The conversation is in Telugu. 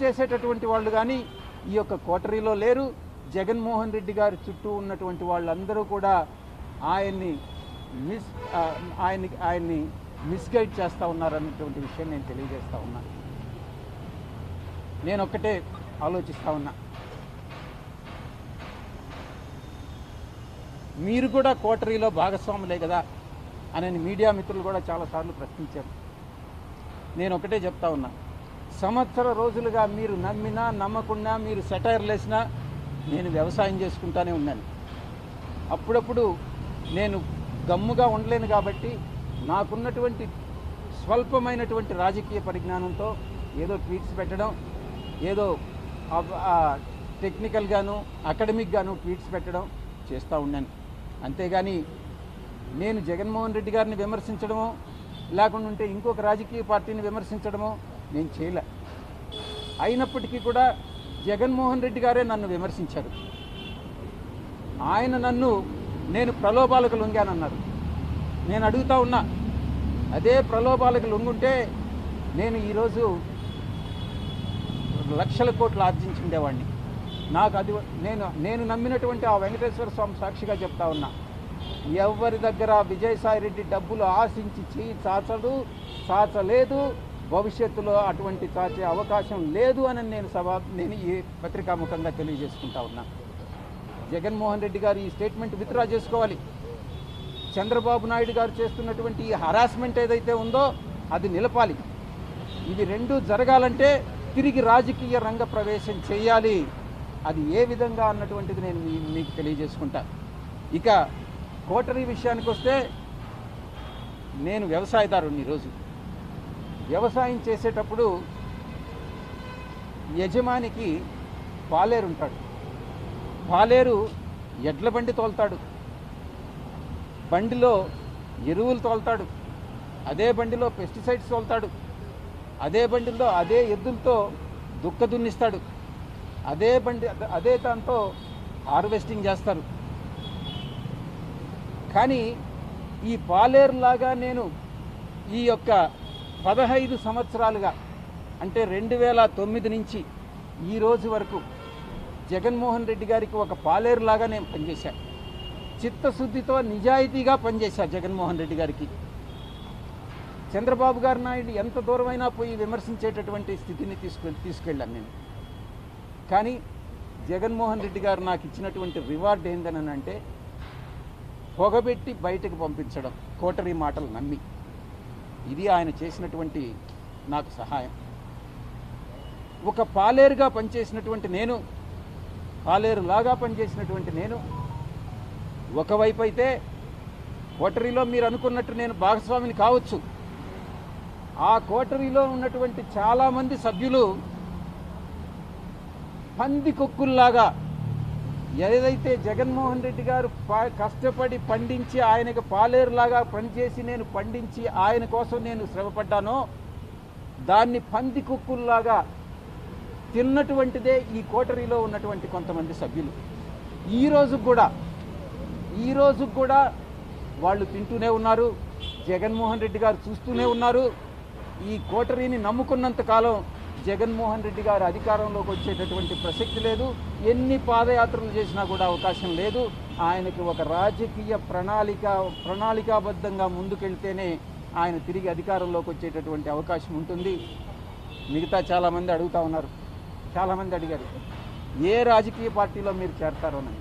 చేసేటటువంటి వాళ్ళు కానీ ఈ యొక్క కోటరీలో లేరు. జగన్మోహన్ రెడ్డి గారి చుట్టూ ఉన్నటువంటి వాళ్ళందరూ కూడా ఆయన్ని మిస్గైడ్ చేస్తూ ఉన్నారన్నటువంటి విషయం నేను తెలియజేస్తూ ఉన్నాను. నేను ఒక్కటే ఆలోచిస్తూ ఉన్నా, మీరు కూడా కోటరీలో భాగస్వాములే కదా అని మీడియా మిత్రులు కూడా చాలాసార్లు ప్రశ్నించారు. నేను ఒకటే చెప్తా ఉన్నా, సంవత్సర రోజులుగా మీరు నమ్మినా నమ్మకుండా మీరు సెటైర్లు వేసినా నేను వ్యవసాయం చేసుకుంటానే ఉన్నాను. అప్పుడప్పుడు నేను గమ్ముగా ఉండలేను కాబట్టి నాకున్నటువంటి స్వల్పమైనటువంటి రాజకీయ పరిజ్ఞానంతో ఏదో ట్వీట్స్ పెట్టడం, ఏదో టెక్నికల్గాను అకాడమిక్గాను ట్వీట్స్ పెట్టడం చేస్తూ ఉన్నాను. అంతేగాని నేను జగన్మోహన్ రెడ్డి గారిని విమర్శించడమో లేకుండా ఉంటే ఇంకొక రాజకీయ పార్టీని విమర్శించడమో నేను చేయలే. అయినప్పటికీ కూడా జగన్మోహన్ రెడ్డి గారే నన్ను విమర్శించారు. ఆయన నేను ప్రలోభాలకు లొంగానన్నారు. నేను అడుగుతా ఉన్నా, అదే ప్రలోభాలకు లొంగుంటే నేను ఈరోజు లక్షల కోట్లు ఆర్జించుండేవాడిని. నాకు అది నేను నమ్మినటువంటి ఆ వెంకటేశ్వర స్వామి సాక్షిగా చెప్తా ఉన్నా, ఎవరి దగ్గర విజయసాయిరెడ్డి డబ్బులు ఆశించి చేయి చాచలేదు, భవిష్యత్తులో అటువంటి చాచే అవకాశం లేదు అని నేను ఈ పత్రికాముఖంగా తెలియజేసుకుంటా ఉన్నా. జగన్మోహన్ రెడ్డి గారు ఈ స్టేట్మెంట్ విత్డ్రా చేసుకోవాలి. చంద్రబాబు నాయుడు గారు చేస్తున్నటువంటి ఈ హరాస్మెంట్ ఏదైతే ఉందో అది నిలపాలి. ఇవి రెండూ జరగాలంటే తిరిగి రాజకీయ రంగ ప్రవేశం చేయాలి. అది ఏ విధంగా అన్నటువంటిది నేను మీకు తెలియజేసుకుంటా. ఇక కోటరీ విషయానికి వస్తే, నేను వ్యవసాయదారుని. ఈరోజు వ్యవసాయం చేసేటప్పుడు యజమానికి పాలేరు ఉంటాడు. పాలేరు ఎడ్ల బండి తోలుతాడు, బండిలో ఎరువులు తోలుతాడు, అదే బండిలో పెస్టిసైడ్స్ తోలుతాడు, అదే బండిలో అదే ఎద్దులతో దుక్క దున్నిస్తాడు, అదే దాంతో హార్వెస్టింగ్ చేస్తారు. కానీ ఈ పాలేరులాగా నేను ఈ యొక్క 15 సంవత్సరాలుగా, అంటే 2009 నుంచి ఈ రోజు వరకు జగన్మోహన్ రెడ్డి గారికి ఒక పాలేరులాగా నేను పనిచేశాను. చిత్తశుద్ధితో నిజాయితీగా పనిచేశాను జగన్మోహన్ రెడ్డి గారికి. చంద్రబాబు గారు నాయుడు ఎంత దూరమైనా పోయి విమర్శించేటటువంటి స్థితిని తీసుకెళ్ళాను నేను. కానీ జగన్మోహన్ రెడ్డి గారు నాకు ఇచ్చినటువంటి రివార్డ్ ఏందని అంటే, పొగబెట్టి బయటకు పంపించడం, కోటరీ మాటలు నమ్మి. ఇది ఆయన చేసినటువంటి నాకు సహాయం. ఒక పాలేరుగా పనిచేసినటువంటి నేను, పాలేరులాగా పనిచేసినటువంటి నేను, ఒకవైపు అయితే కోటరీలో మీరు అనుకున్నట్టు నేను భాగస్వామిని కావచ్చు, ఆ కోటరీలో ఉన్నటువంటి చాలామంది సభ్యులు పంది కొక్కుల్లాగా ఏదైతే జగన్మోహన్ రెడ్డి గారు కష్టపడి పండించి ఆయనకు పాలేరులాగా పనిచేసి నేను పండించి ఆయన కోసం నేను శ్రమపడ్డానో దాన్ని పంది కుక్కుల్లాగా తిన్నటువంటిదే ఈ కోటరీలో ఉన్నటువంటి కొంతమంది సభ్యులు. ఈ రోజు కూడా వాళ్ళు తింటూనే ఉన్నారు, జగన్మోహన్ రెడ్డి గారు చూస్తూనే ఉన్నారు. ఈ కోటరీని నమ్ముకున్నంత కాలం జగన్మోహన్ రెడ్డి గారు అధికారంలోకి వచ్చేటటువంటి ప్రసక్తి లేదు. ఎన్ని పాదయాత్రలు చేసినా కూడా అవకాశం లేదు. ఆయనకి ఒక రాజకీయ ప్రణాళికాబద్ధంగా ముందుకెళ్తేనే ఆయన తిరిగి అధికారంలోకి వచ్చేటటువంటి అవకాశం ఉంటుంది. మిగతా చాలామంది అడుగుతూ ఉన్నారు, చాలామంది అడిగారు ఏ రాజకీయ పార్టీలో మీరు చేరతారోనని.